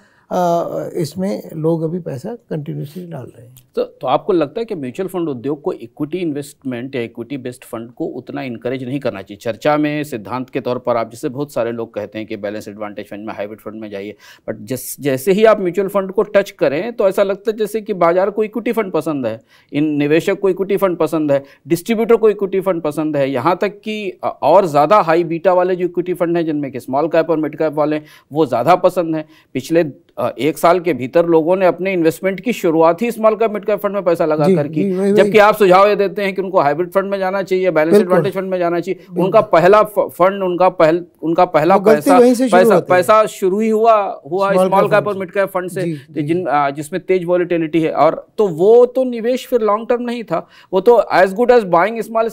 इसमें लोग अभी पैसा कंटिन्यूसली डाल रहे हैं। तो आपको लगता है कि म्यूचुअल फंड उद्योग को इक्विटी इन्वेस्टमेंट या इक्विटी बेस्ड फंड को उतना इनकरेज नहीं करना चाहिए? चर्चा में सिद्धांत के तौर पर आप, जैसे बहुत सारे लोग कहते हैं कि बैलेंस एडवांटेज फंड में, हाइब्रिड फंड में जाइए, बट जैसे ही आप म्यूचुअल फंड को टच करें तो ऐसा लगता है जैसे कि बाजार को इक्विटी फंड पसंद है, इन निवेशक को इक्विटी फंड पसंद है, डिस्ट्रीब्यूटर को इक्विटी फंड पसंद है, यहाँ तक कि और ज़्यादा हाई बीटा वाले जो इक्विटी फंड हैं जिनमें कि स्मॉल कैप और मिड कैप वाले, वो ज़्यादा पसंद हैं। पिछले 1 साल के भीतर लोगों ने अपने इन्वेस्टमेंट की शुरुआत ही small cap mid cap fund में पैसा लगा कर की, जबकि आप सुझाव ये देते हैं कि उनको हाइब्रिड फंड में जाना चाहिए, बैलेंस एडवांटेज फंड में जाना चाहिए। उनका पहला फंड, उनका पहला पैसा शुरू ही हुआ स्मॉल कैप और मिड कैप फंड से, जिसमें तेज वॉलेटिलिटी है। और तो वो तो निवेश फिर लॉन्ग टर्म नहीं था, वो तो as good as buying small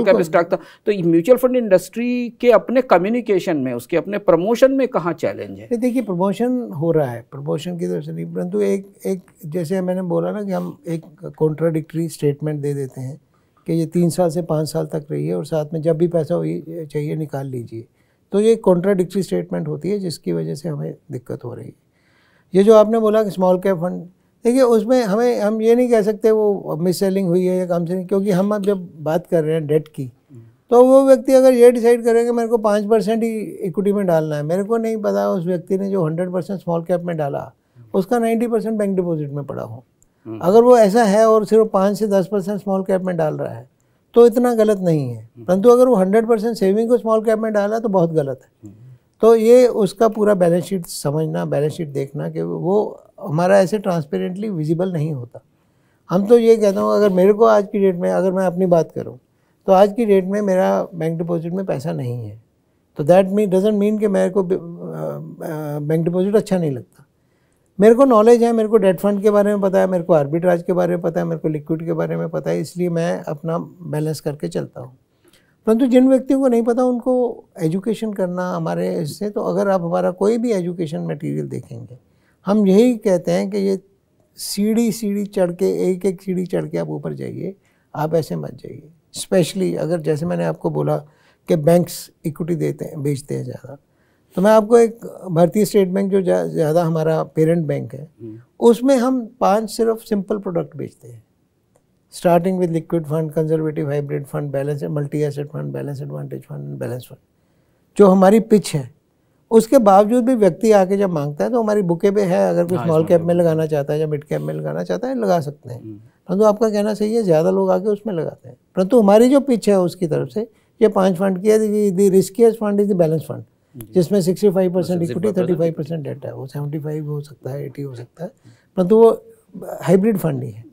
cap stock था। तो म्यूचुअल फंड इंडस्ट्री के अपने कम्युनिकेशन में, उसके अपने प्रमोशन में कहाँ चैलेंज है? देखिए प्रमोशन हो रहा है, प्रमोशन की तरफ से नहीं, परंतु एक जैसे मैंने बोला ना कि हम एक कॉन्ट्राडिक्टरी स्टेटमेंट दे देते हैं कि ये 3 साल से 5 साल तक रही है और साथ में जब भी पैसा चाहिए निकाल लीजिए। तो ये कॉन्ट्राडिक्टरी स्टेटमेंट होती है जिसकी वजह से हमें दिक्कत हो रही है। ये जो आपने बोला कि स्मॉल कैप फंड, देखिए उसमें हम ये नहीं कह सकते वो मिस सेलिंग हुई है या कम सेलिंग, क्योंकि हम अब जब बात कर रहे हैं डेट की, तो वो व्यक्ति अगर ये डिसाइड करेगा मेरे को 5% ही इक्विटी में डालना है, मेरे को नहीं पता उस व्यक्ति ने जो 100% स्मॉल कैप में डाला उसका 90% बैंक डिपॉजिट में पड़ा हो। अगर वो ऐसा है और सिर्फ 5 से 10% स्मॉल कैप में डाल रहा है तो इतना गलत नहीं है, परंतु अगर वो 100% सेविंग को स्मॉल कैप में डाला तो बहुत गलत है। तो ये उसका पूरा बैलेंस शीट समझना, बैलेंस शीट देखना कि वो हमारा ऐसे ट्रांसपेरेंटली विजिबल नहीं होता। हम तो ये कहता हूँ, अगर मेरे को आज की डेट में, अगर मैं अपनी बात करूँ तो आज की डेट में मेरा बैंक डिपॉजिट में पैसा नहीं है, तो दैट डजंट मीन कि मेरे को बैंक डिपॉजिट अच्छा नहीं लगता। मेरे को नॉलेज है, मेरे को डेट फंड के बारे में पता है, मेरे को आर्बिट्राज के बारे में पता है, मेरे को लिक्विड के बारे में पता है, इसलिए मैं अपना बैलेंस करके चलता हूँ। परंतु जिन व्यक्तियों को नहीं पता उनको एजुकेशन करना हमारे इससे, तो अगर आप हमारा कोई भी एजुकेशन मटेरियल देखेंगे, हम यही कहते हैं कि ये सीढ़ी चढ़ के, एक एक सीढ़ी चढ़ के आप ऊपर जाइए, आप ऐसे मत जाइए। स्पेशली अगर जैसे मैंने आपको बोला कि बैंक्स इक्विटी देते हैं, बेचते हैं ज़्यादा, तो मैं आपको एक भारतीय स्टेट बैंक जो ज़्यादा हमारा पेरेंट बैंक है, उसमें हम 5 सिर्फ सिंपल प्रोडक्ट बेचते हैं, starting with liquid fund, conservative hybrid fund, balance multi asset fund, balance advantage fund, balance fund, जो हमारी पिच है। उसके बावजूद भी व्यक्ति आके जब मांगता है तो हमारी बुके पे है, अगर कोई स्मॉल कैप में लगाना चाहता है या मिड कैप में लगाना चाहता है, लगा सकते हैं। परंतु आपका कहना सही है, ज़्यादा लोग आके उसमें लगाते हैं। परंतु हमारी जो पिच है उसकी तरफ से, ये 5 फंड की है। The riskiest fund is the balance fund, जिसमें 65% इक्विटी, 35% डेट है। वो 75 हो सकता है, 80 हो सकता है, परंतु वो हाइब्रिड फंड ही है।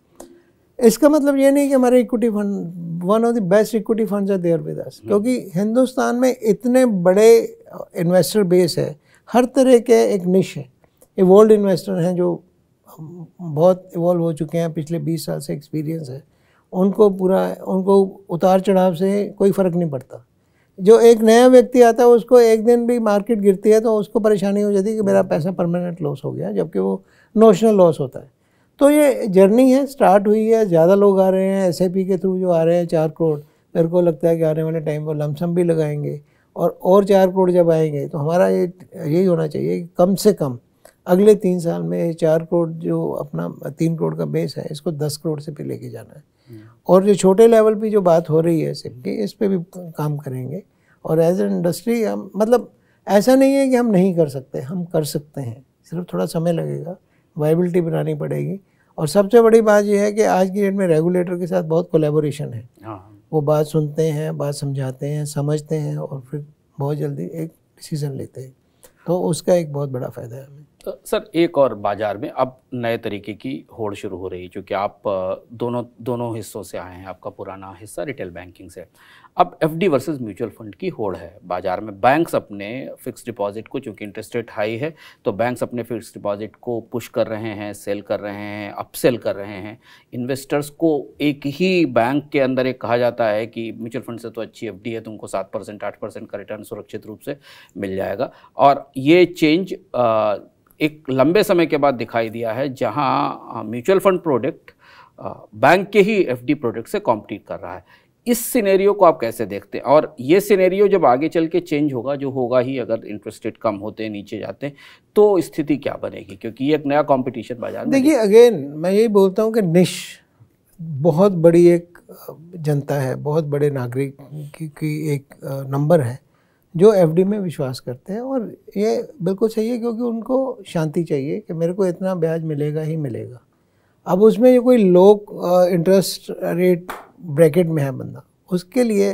इसका मतलब ये नहीं कि हमारे equity fund, one of the best equity funds are there with us, क्योंकि हिंदुस्तान में इतने बड़े इन्वेस्टर बेस है, हर तरह के एक निश है। इवॉल्व इन्वेस्टर हैं जो बहुत इवॉल्व हो चुके हैं, पिछले 20 साल से एक्सपीरियंस है, उनको उतार चढ़ाव से कोई फ़र्क नहीं पड़ता। जो एक नया व्यक्ति आता है, उसको एक दिन भी मार्केट गिरती है तो उसको परेशानी हो जाती है कि मेरा पैसा परमानेंट लॉस हो गया, जबकि वो नोशनल लॉस होता है। तो ये जर्नी है, स्टार्ट हुई है, ज़्यादा लोग आ रहे हैं, SIP के थ्रू जो आ रहे हैं 4 करोड़, मेरे को लगता है कि आने वाले टाइम पर लमसम भी लगाएंगे, और 4 करोड़ जब आएंगे तो हमारा यही होना चाहिए कि कम से कम अगले 3 साल में 4 करोड़ जो अपना 3 करोड़ का बेस है, इसको 10 करोड़ से भी लेके जाना है। और जो छोटे लेवल पे जो बात हो रही है SIP की, इस पे भी काम करेंगे। और एज ए इंडस्ट्री हम, मतलब ऐसा नहीं है कि हम नहीं कर सकते, हम कर सकते हैं, सिर्फ थोड़ा समय लगेगा, वायबिलिटी बनानी पड़ेगी। और सबसे बड़ी बात यह है कि आज की डेट में रेगुलेटर के साथ बहुत कोलैबोरेशन है। वो बात सुनते हैं, बात समझाते हैं, समझते हैं, और फिर बहुत जल्दी एक डिसीज़न लेते हैं, तो उसका एक बहुत बड़ा फ़ायदा है हमें। तो सर, एक और बाज़ार में अब नए तरीके की होड़ शुरू हो रही है, क्योंकि आप दोनों हिस्सों से आए हैं। आपका पुराना हिस्सा रिटेल बैंकिंग से, अब FD वर्सेस म्यूचुअल फंड की होड़ है बाज़ार में। बैंक्स अपने फिक्स डिपॉजिट को, चूँकि इंटरेस्ट रेट हाई है, तो बैंक्स अपने फिक्स डिपॉजिट को पुश कर रहे हैं, सेल कर रहे हैं, अपसेल कर रहे हैं। इन्वेस्टर्स को एक ही बैंक के अंदर एक कहा जाता है कि म्यूचुअल फंड से तो अच्छी FD है, तुमको 7% 8% का रिटर्न सुरक्षित रूप से मिल जाएगा। और ये चेंज एक लंबे समय के बाद दिखाई दिया है, जहां म्यूचुअल फंड प्रोडक्ट बैंक के ही FD प्रोडक्ट से कॉम्पीट कर रहा है। इस सिनेरियो को आप कैसे देखते हैं? और ये सिनेरियो जब आगे चल के चेंज होगा, जो होगा ही अगर इंटरेस्ट रेट कम होते हैं, नीचे जाते हैं, तो स्थिति क्या बनेगी? क्योंकि ये एक नया कंपटीशन बाजार में। देखिए, अगेन मैं यही बोलता हूँ कि निश बहुत बड़ी एक जनता है, बहुत बड़े नागरिक की एक नंबर है जो FD में विश्वास करते हैं। और ये बिल्कुल सही है, क्योंकि उनको शांति चाहिए कि मेरे को इतना ब्याज मिलेगा ही मिलेगा। अब उसमें ये कोई लो इंटरेस्ट रेट ब्रैकेट में है बंदा, उसके लिए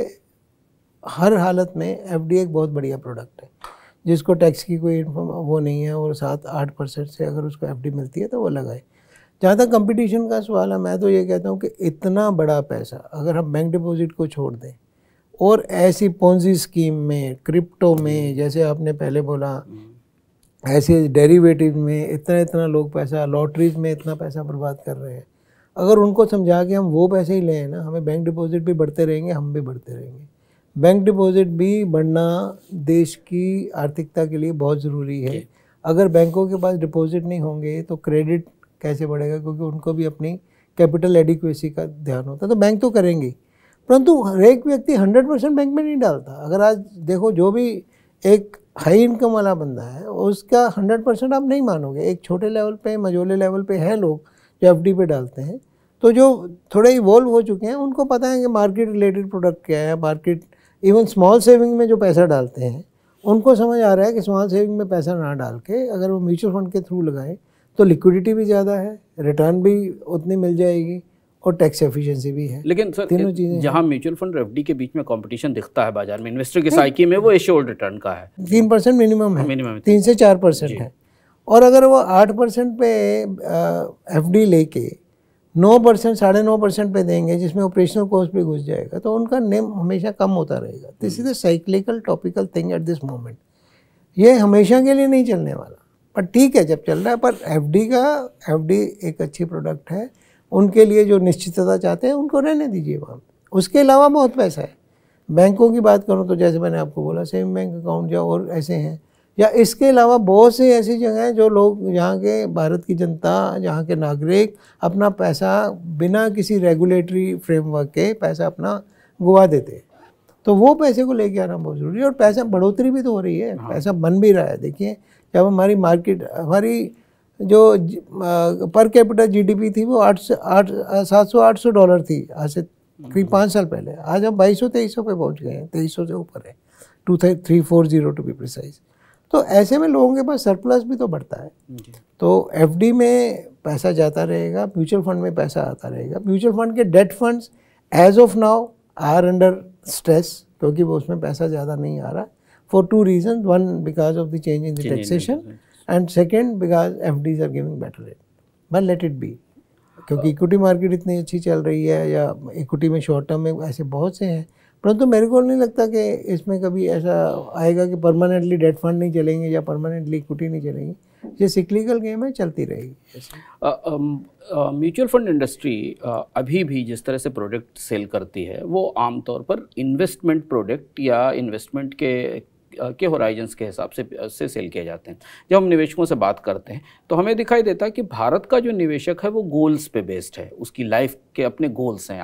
हर हालत में FD एक बहुत बढ़िया प्रोडक्ट है, जिसको टैक्स की कोई वो नहीं है, और 7-8% से अगर उसको FD मिलती है तो वो लगाए। जहाँ तक कंपटीशन का सवाल है, मैं तो ये कहता हूँ कि इतना बड़ा पैसा अगर हम बैंक डिपॉजिट को छोड़ दें और ऐसी पोंजी स्कीम में, क्रिप्टो में, जैसे आपने पहले बोला, ऐसे डेरिवेटिव में इतना लोग पैसा, लॉटरीज में इतना पैसा बर्बाद कर रहे हैं, अगर उनको समझा के हम वो पैसे ही लें ना, हमें बैंक डिपॉजिट भी बढ़ते रहेंगे, हम भी बढ़ते रहेंगे। बैंक डिपॉजिट भी बढ़ना देश की आर्थिकता के लिए बहुत ज़रूरी है। अगर बैंकों के पास डिपॉजिट नहीं होंगे तो क्रेडिट कैसे बढ़ेगा, क्योंकि उनको भी अपनी कैपिटल एडिक्वेसी का ध्यान होता है। तो बैंक तो करेंगे, परंतु हर एक व्यक्ति 100% बैंक में नहीं डालता। अगर आज देखो, जो भी एक हाई इनकम वाला बंदा है, उसका 100% आप नहीं मानोगे। एक छोटे लेवल पे, मझोले लेवल पे है लोग जो FD पे डालते हैं। तो जो थोड़े इवॉल्व हो चुके हैं, उनको पता है कि मार्केट रिलेटेड प्रोडक्ट क्या है, मार्केट, इवन स्मॉल सेविंग में जो पैसा डालते हैं, उनको समझ आ रहा है कि स्मॉल सेविंग में पैसा ना डाल के अगर वो म्यूचुअल फंड के थ्रू लगाए तो लिक्विडिटी भी ज़्यादा है, रिटर्न भी उतनी मिल जाएगी, और टैक्स एफिशिएंसी भी है। लेकिन सर, जहां म्यूचुअल फंड और FD के बीच में कंपटीशन दिखता है बाजार में, इन्वेस्टर की साइकी में, वो एश्योर्ड रिटर्न का है। 3% मिनिमम है, 3 से 4% है। और अगर वो 8% पे FD लेके 9%, 9.5% पे देंगे, जिसमें ऑपरेशनल कॉस्ट भी घुस जाएगा, तो उनका नेम हमेशा कम होता रहेगा। This is a cyclical topical thing at this moment. ये हमेशा के लिए नहीं चलने वाला, पर ठीक है जब चल रहा है। पर एफडी एक अच्छी प्रोडक्ट है, उनके लिए जो निश्चितता चाहते हैं उनको रहने दीजिए वहाँ। उसके अलावा बहुत पैसा है। बैंकों की बात करूँ तो जैसे मैंने आपको बोला सेविंग बैंक अकाउंट या और ऐसे हैं, या इसके अलावा बहुत सी ऐसी जगह हैं जो लोग यहाँ के भारत की जनता, यहाँ के नागरिक अपना पैसा बिना किसी रेगुलेटरी फ्रेमवर्क के पैसा अपना गुवा देते हैं। तो वो पैसे को लेके आना बहुत ज़रूरी है। और पैसा बढ़ोतरी भी तो हो रही है, पैसा बन भी रहा है। देखिए जब हमारी मार्केट, हमारी जो पर कैपिटा जीडीपी थी वो 700-800 डॉलर थी आज से करीब 5 साल पहले। आज हम 2200-2300 पे पहुंच गए हैं, 2300 से ऊपर है, 2340 टू बी प्रिसाइज। तो ऐसे में लोगों के पास सरप्लस भी तो बढ़ता है। तो एफडी में पैसा जाता रहेगा, म्यूचुअल फंड में पैसा आता रहेगा। म्यूचुअल फंड के debt funds as of now are under stress, क्योंकि वो उसमें पैसा ज़्यादा नहीं आ रहा for 2 reason. 1 because of the change in the taxation, and second because FDs are giving better rate. But let it be, क्योंकि इक्विटी मार्केट इतनी अच्छी चल रही है, या इक्विटी में शॉर्ट टर्म में ऐसे बहुत से हैं। परंतु मेरे को नहीं लगता कि इसमें कभी ऐसा आएगा कि परमानेंटली डेट फंड नहीं चलेंगे या परमानेंटली इक्विटी नहीं चलेंगी। ये सिक्लिकल गेम है, चलती रहेगी। म्यूचुअल फंड इंडस्ट्री अभी भी जिस तरह से प्रोडक्ट सेल करती है वो आमतौर पर इन्वेस्टमेंट प्रोडक्ट या इन्वेस्टमेंट के होराइजन्स के हिसाब से सेल किए जाते हैं। जब हम निवेशकों से बात करते हैं तो हमें दिखाई देता है कि भारत का जो निवेशक है वो गोल्स पे बेस्ड है, उसकी लाइफ के अपने गोल्स हैं।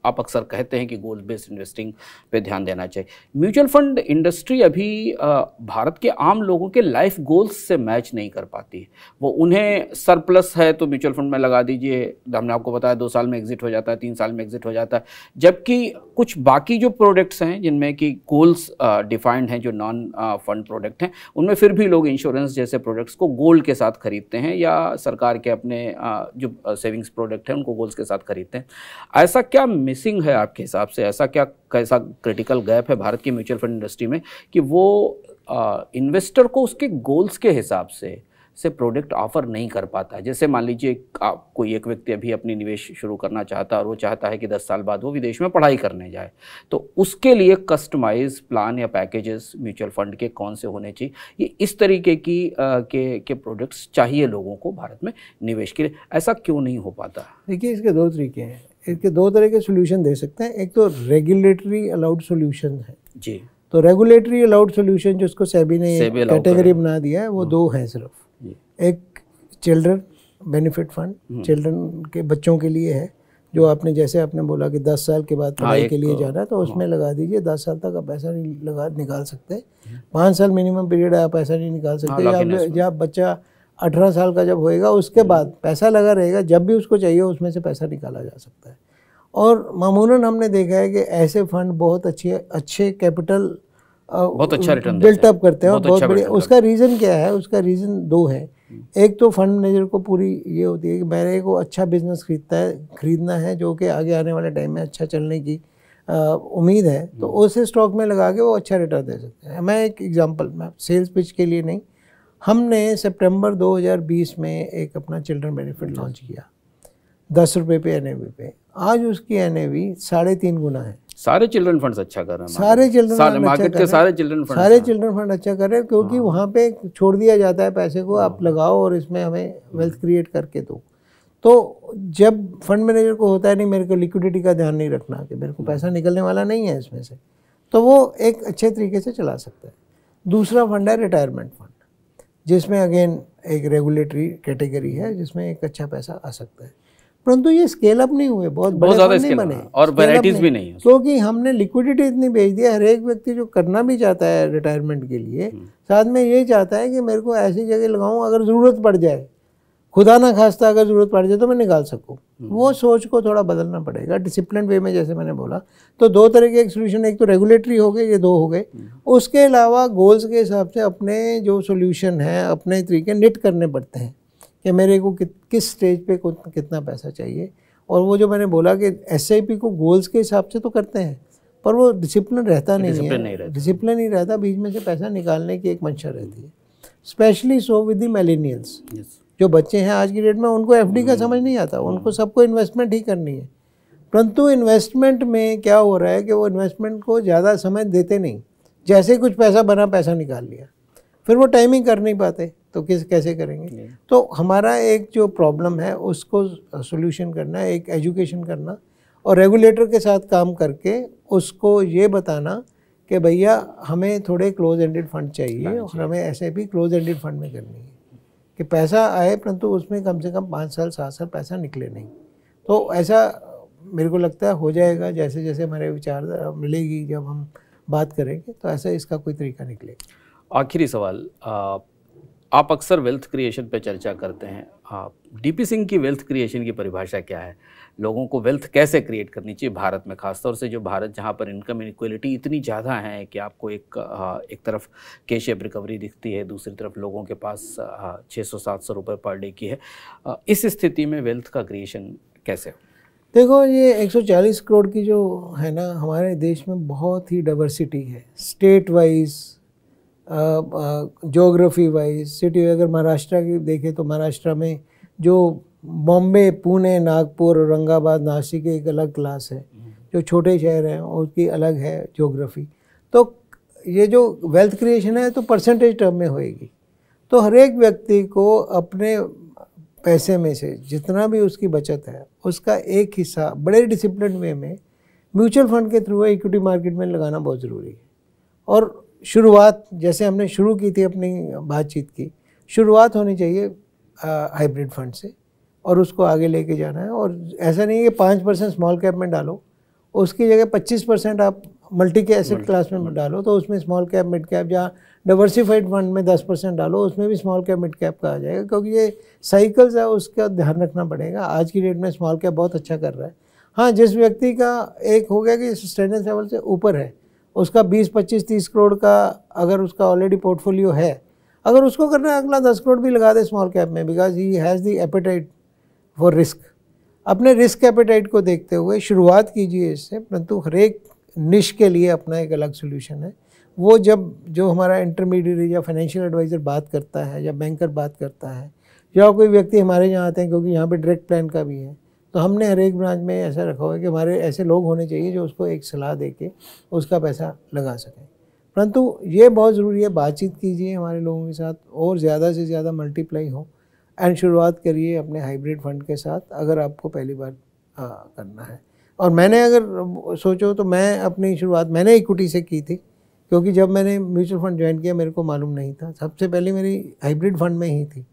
आप अक्सर कहते हैं कि गोल बेस्ड इन्वेस्टिंग पे ध्यान देना चाहिए। म्यूचुअल फंड इंडस्ट्री अभी भारत के आम लोगों के लाइफ गोल्स से मैच नहीं कर पाती है। वो उन्हें सरप्लस है तो म्यूचुअल फंड में लगा दीजिए, हमने आपको बताया 2 साल में एग्जिट हो जाता है, 3 साल में एग्जिट हो जाता है। जबकि कुछ बाकी जो प्रोडक्ट्स हैं जिनमें कि गोल्स डिफाइंड हैं, जो नॉन फंड प्रोडक्ट हैं, उनमें फिर भी लोग इंश्योरेंस जैसे प्रोडक्ट्स को गोल्ड के साथ खरीदते हैं, या सरकार के अपने जो सेविंग्स प्रोडक्ट हैं उनको गोल्स के साथ खरीदते हैं। ऐसा क्या मिसिंग है आपके हिसाब से? ऐसा क्या कैसा क्रिटिकल गैप है भारत की म्यूचुअल फंड इंडस्ट्री में कि वो इन्वेस्टर को उसके गोल्स के हिसाब से प्रोडक्ट ऑफर नहीं कर पाता है? जैसे मान लीजिए कोई एक व्यक्ति अभी अपनी निवेश शुरू करना चाहता है और वो चाहता है कि 10 साल बाद वो विदेश में पढ़ाई करने जाए, तो उसके लिए कस्टमाइज प्लान या पैकेजेस म्यूचुअल फंड के कौन से होने चाहिए? ये इस तरीके के प्रोडक्ट्स चाहिए लोगों को भारत में निवेश के लिए। ऐसा क्यों नहीं हो पाता? देखिए इसके 2 तरीके हैं, इसके 2 तरह के सोल्यूशन दे सकते हैं। एक तो रेगुलेटरी अलाउड सोल्यूशन है जी। तो रेगुलेटरी अलाउड सोल्यूशन जो उसको सेबी ने कैटेगरी बना दिया है वो 2 हैं सिर्फ। एक चिल्ड्रन बेनिफिट फंड, चिल्ड्रन के बच्चों के लिए है, जो आपने जैसे आपने बोला कि 10 साल के बाद पढ़ाई के लिए जाना है तो उसमें लगा दीजिए। 10 साल तक आप पैसा नहीं निकाल सकते, 5 साल मिनिमम पीरियड है, आप पैसा नहीं निकाल सकते। जब बच्चा 18 साल का जब होएगा उसके बाद पैसा लगा रहेगा, जब भी उसको चाहिए उसमें से पैसा निकाला जा सकता है। और मामूलन हमने देखा है कि ऐसे फंड बहुत अच्छे कैपिटल बहुत अच्छा रिटर्न बिल्टअप करते हैं और बहुत बढ़िया। उसका रीज़न क्या है? उसका रीज़न 2 है। एक तो फंड मैनेजर को पूरी ये होती है कि मेरे को अच्छा बिजनेस खरीदना है जो कि आगे आने वाले टाइम में अच्छा चलने की उम्मीद है, तो उसे स्टॉक में लगा के वो अच्छा रिटर्न दे सकते हैं। मैं एक एग्जांपल, मैं सेल्स पिच के लिए नहीं, हमने सितंबर 2020 में एक अपना चिल्ड्रन बेनिफिट लॉन्च किया 10 रुपये पे NAV पे। आज उसकी NAV 3.5 गुना है। सारे चिल्ड्रन फंड्स अच्छा कर रहे हैं, सारे चिल्ड्रन मार्केट के सारे चिल्ड्रन फंड अच्छा कर रहे हैं, क्योंकि वहाँ पे छोड़ दिया जाता है पैसे को, आप लगाओ और इसमें हमें वेल्थ क्रिएट करके दो। तो जब फंड मैनेजर को होता है नहीं मेरे को लिक्विडिटी का ध्यान नहीं रखना कि मेरे को पैसा निकलने वाला नहीं है इसमें से, तो वो एक अच्छे तरीके से चला सकता है। दूसरा फंड है रिटायरमेंट फंड, जिसमें अगेन एक रेगुलेटरी कैटेगरी है जिसमें एक अच्छा पैसा आ सकता है। परंतु ये स्केल अप नहीं हुए, बहुत ज़्यादा नहीं बने और वैराइटीज भी नहीं है, क्योंकि हमने लिक्विडिटी इतनी भेज दिया। हर एक व्यक्ति जो करना भी चाहता है रिटायरमेंट के लिए, साथ में ये चाहता है कि मेरे को ऐसी जगह लगाऊं अगर ज़रूरत पड़ जाए, खुदा ना खास्ता अगर ज़रूरत पड़ जाए तो मैं निकाल सकूं। वो सोच को थोड़ा बदलना पड़ेगा डिसिप्लिन वे में, जैसे मैंने बोला। तो 2 तरह के एक सोल्यूशन, एक तो रेगुलेटरी हो गए, ये 2 हो गए। उसके अलावा गोल्स के हिसाब से अपने जो सोल्यूशन है अपने तरीके निट करने पड़ते हैं कि मेरे को किस स्टेज पे कितना पैसा चाहिए। और वो जो मैंने बोला कि SIP को गोल्स के हिसाब से तो करते हैं, पर वो डिसिप्लिन रहता नहीं है, डिसिप्लिन नहीं रहता, बीच में से पैसा निकालने की एक मंशा रहती है। Specially so with the millennials, जो बच्चे हैं आज की डेट में, उनको FD का समझ नहीं आता, उनको सबको इन्वेस्टमेंट ही करनी है। परंतु इन्वेस्टमेंट में क्या हो रहा है कि वो इन्वेस्टमेंट को ज़्यादा समय देते नहीं, जैसे कुछ पैसा बना पैसा निकाल लिया। फिर वो टाइमिंग कर नहीं पाते तो कैसे करेंगे। तो हमारा एक जो प्रॉब्लम है उसको सोल्यूशन करना, एक एजुकेशन करना और रेगुलेटर के साथ काम करके उसको ये बताना कि भैया हमें थोड़े क्लोज एंडेड फंड चाहिए और हमें ऐसे भी क्लोज एंडेड फंड में करनी है कि पैसा आए परंतु उसमें कम से कम 5 साल 7 साल पैसा निकले नहीं। तो ऐसा मेरे को लगता है हो जाएगा, जैसे जैसे हमारे विचार मिलेगी, जब हम बात करेंगे तो ऐसा इसका कोई तरीका निकलेगा। आखिरी सवाल, आप अक्सर वेल्थ क्रिएशन पे चर्चा करते हैं, डीपी सिंह की वेल्थ क्रिएशन की परिभाषा क्या है? लोगों को वेल्थ कैसे क्रिएट करनी चाहिए भारत में, खासतौर से जो भारत जहाँ पर इनकम इनक्वलिटी इतनी ज़्यादा है कि आपको एक तरफ के शेप रिकवरी दिखती है, दूसरी तरफ लोगों के पास 600-700 रुपये पर डे की है। इस स्थिति में वेल्थ का क्रिएशन कैसे हो? देखो, ये 140 करोड़ की जो है ना, हमारे देश में बहुत ही डाइवर्सिटी है, state wise, geography wise, city. अगर महाराष्ट्र की देखें तो महाराष्ट्र में जो बॉम्बे, पुणे, नागपुर, औरंगाबाद, नासिक एक अलग क्लास है, जो छोटे शहर हैं उसकी अलग है जोग्राफी। तो ये जो वेल्थ क्रिएशन है तो परसेंटेज टर्म में होएगी। तो हर एक व्यक्ति को अपने पैसे में से जितना भी उसकी बचत है उसका एक हिस्सा बड़े डिसिप्लिन वे में म्यूचुअल फंड के थ्रू इक्विटी मार्केट में लगाना बहुत ज़रूरी है। और शुरुआत जैसे हमने शुरू की थी अपनी बातचीत की, शुरुआत होनी चाहिए हाइब्रिड फंड से और उसको आगे लेके जाना है। और ऐसा नहीं है कि 5% स्मॉल कैप में डालो, उसकी जगह 25% आप मल्टी के एसेट क्लास में डालो, तो उसमें स्मॉल कैप, मिड कैप, जहाँ डाइवर्सिफाइड फंड में 10% डालो, उसमें भी स्मॉल कैप, मिड कैप का आ जाएगा। क्योंकि ये साइकिल्स है, उसका ध्यान रखना पड़ेगा। आज की डेट में स्मॉल कैप बहुत अच्छा कर रहा है। हाँ, जिस व्यक्ति का एक हो गया कि स्टैंडर्ड लेवल से ऊपर है, उसका 20, 25, 30 करोड़ का अगर उसका ऑलरेडी पोर्टफोलियो है, अगर उसको करना है अगला 10 करोड़ भी लगा दे स्मॉल कैप में, because he has the apatite for risk. अपने रिस्क एपेटाइट को देखते हुए शुरुआत कीजिए इससे, परंतु हर एक निश के लिए अपना एक अलग सोल्यूशन है। वो जब जो हमारा इंटरमीडिएट या फाइनेंशियल एडवाइज़र बात करता है या बैंकर बात करता है या कोई व्यक्ति हमारे यहाँ आते हैं, क्योंकि यहाँ पे डायरेक्ट प्लान का भी है, तो हमने हर एक ब्रांच में ऐसा रखा हुआ है कि हमारे ऐसे लोग होने चाहिए जो उसको एक सलाह दे के उसका पैसा लगा सकें। परंतु ये बहुत ज़रूरी है, बातचीत कीजिए हमारे लोगों के साथ और ज़्यादा से ज़्यादा मल्टीप्लाई हो एंड शुरुआत करिए अपने हाइब्रिड फंड के साथ, अगर आपको पहली बार करना है। और मैंने अगर सोचो तो मैं अपनी शुरुआत मैंने इक्विटी से की थी, क्योंकि जब मैंने म्यूचुअल फंड ज्वाइन किया मेरे को मालूम नहीं था। सबसे पहले मेरी हाइब्रिड फंड में ही थी।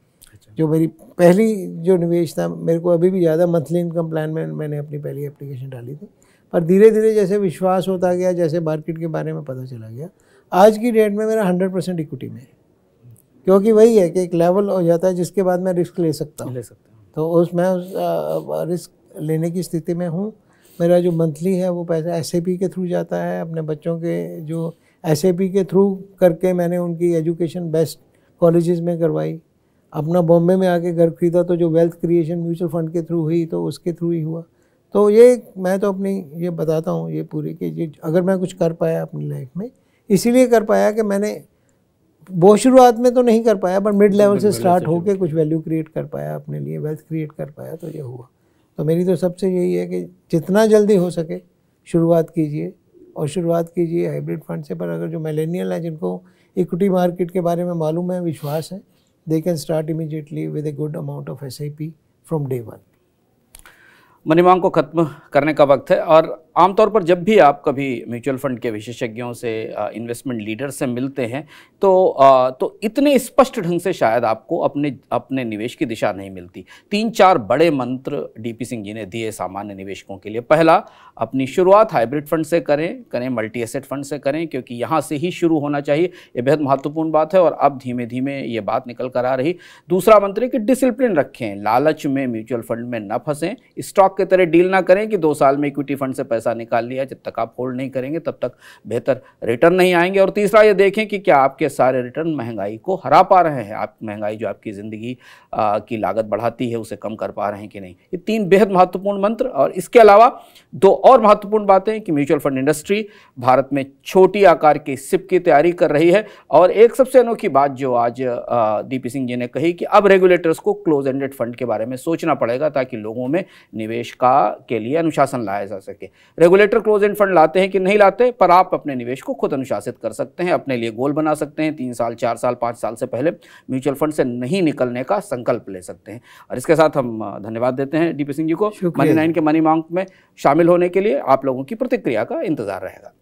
जो मेरी पहली जो निवेश था, मेरे को अभी भी ज़्यादा मंथली इनकम प्लान में मैंने अपनी पहली एप्लीकेशन डाली थी। पर धीरे धीरे जैसे विश्वास होता गया, जैसे मार्केट के बारे में पता चला गया, आज की डेट में मेरा 100% इक्विटी में है। क्योंकि वही है कि एक लेवल हो जाता है जिसके बाद मैं रिस्क ले सकता हूँ। तो उस रिस्क लेने की स्थिति में हूँ। मेरा जो मंथली है वो पैसा SIP के थ्रू जाता है। अपने बच्चों के जो SIP के थ्रू करके मैंने उनकी एजुकेशन बेस्ट कॉलेजेस में करवाई। अपना बॉम्बे में आके घर खरीदा तो जो वेल्थ क्रिएशन म्यूचुअल फंड के थ्रू हुई तो उसके थ्रू ही हुआ। तो ये मैं तो अपनी ये बताता हूँ ये पूरी कि ये अगर मैं कुछ कर पाया अपनी लाइफ में, इसीलिए कर पाया कि मैंने बहुत शुरुआत में तो नहीं कर पाया, पर मिड लेवल से स्टार्ट होके कुछ वैल्यू क्रिएट कर पाया अपने लिए, वेल्थ क्रिएट कर पाया, तो ये हुआ। तो मेरी तो सबसे यही है कि जितना जल्दी हो सके शुरुआत कीजिए, और शुरुआत कीजिए हाइब्रिड फंड से। पर अगर जो मिलेनियल है, जिनको इक्विटी मार्केट के बारे में मालूम है, विश्वास है, they can start immediately with a good amount of SIP from day one। Money मांग को ख़त्म करने का वक्त है। और आमतौर पर जब भी आप कभी म्यूचुअल फंड के विशेषज्ञों से, इन्वेस्टमेंट लीडर से मिलते हैं तो इतने स्पष्ट ढंग से शायद आपको अपने निवेश की दिशा नहीं मिलती। 3-4 बड़े मंत्र डीपी सिंह जी ने दिए सामान्य निवेशकों के लिए। पहला, अपनी शुरुआत हाइब्रिड फंड से करें, मल्टी एसेट फंड से करें, क्योंकि यहाँ से ही शुरू होना चाहिए। ये बेहद महत्वपूर्ण बात है और अब धीमे धीमे ये बात निकल कर आ रही। दूसरा मंत्र है कि डिसिप्लिन रखें, लालच में म्यूचुअल फंड में न फंसें, स्टॉक की तरह डील ना करें कि 2 साल में इक्विटी फंड से पैसा निकाल लिया। जब तक आप होल्ड नहीं करेंगे तब तक बेहतर रिटर्न नहीं आएंगे। और तीसरा, ये देखें कि क्या आपके सारे रिटर्न महंगाई को हरा पा रहे हैं, आप महंगाई जो आपकी ज़िंदगी की लागत बढ़ाती है उसे कम कर पा रहे हैं कि नहीं। ये 3 बेहद महत्वपूर्ण मंत्र। और इसके अलावा 2 और महत्वपूर्ण बातें कि म्यूचुअल फंड इंडस्ट्री भारत में छोटी आकार की SIP की तैयारी कर रही है। और एक सबसे अनोखी बात जो आज डीपी सिंह जी ने कही कि अब रेगुलेटर्स को क्लोज एंडेड फंड के बारे में सोचना पड़ेगा ताकि लोगों में निवेश के लिए अनुशासन लाया जा सके। रेगुलेटर क्लोज एंड फंड लाते हैं कि नहीं लाते, पर आप अपने निवेश को खुद अनुशासित कर सकते हैं, अपने लिए गोल बना सकते हैं। 3 साल, 4 साल, 5 साल से पहले म्यूचुअल फंड से नहीं निकलने का संकल्प ले सकते हैं। और इसके साथ हम धन्यवाद देते हैं डीपी सिंह जी को। मनी 9 के मनी मॉन्क में शामिल होने के लिए आप लोगों की प्रतिक्रिया का इंतजार रहेगा।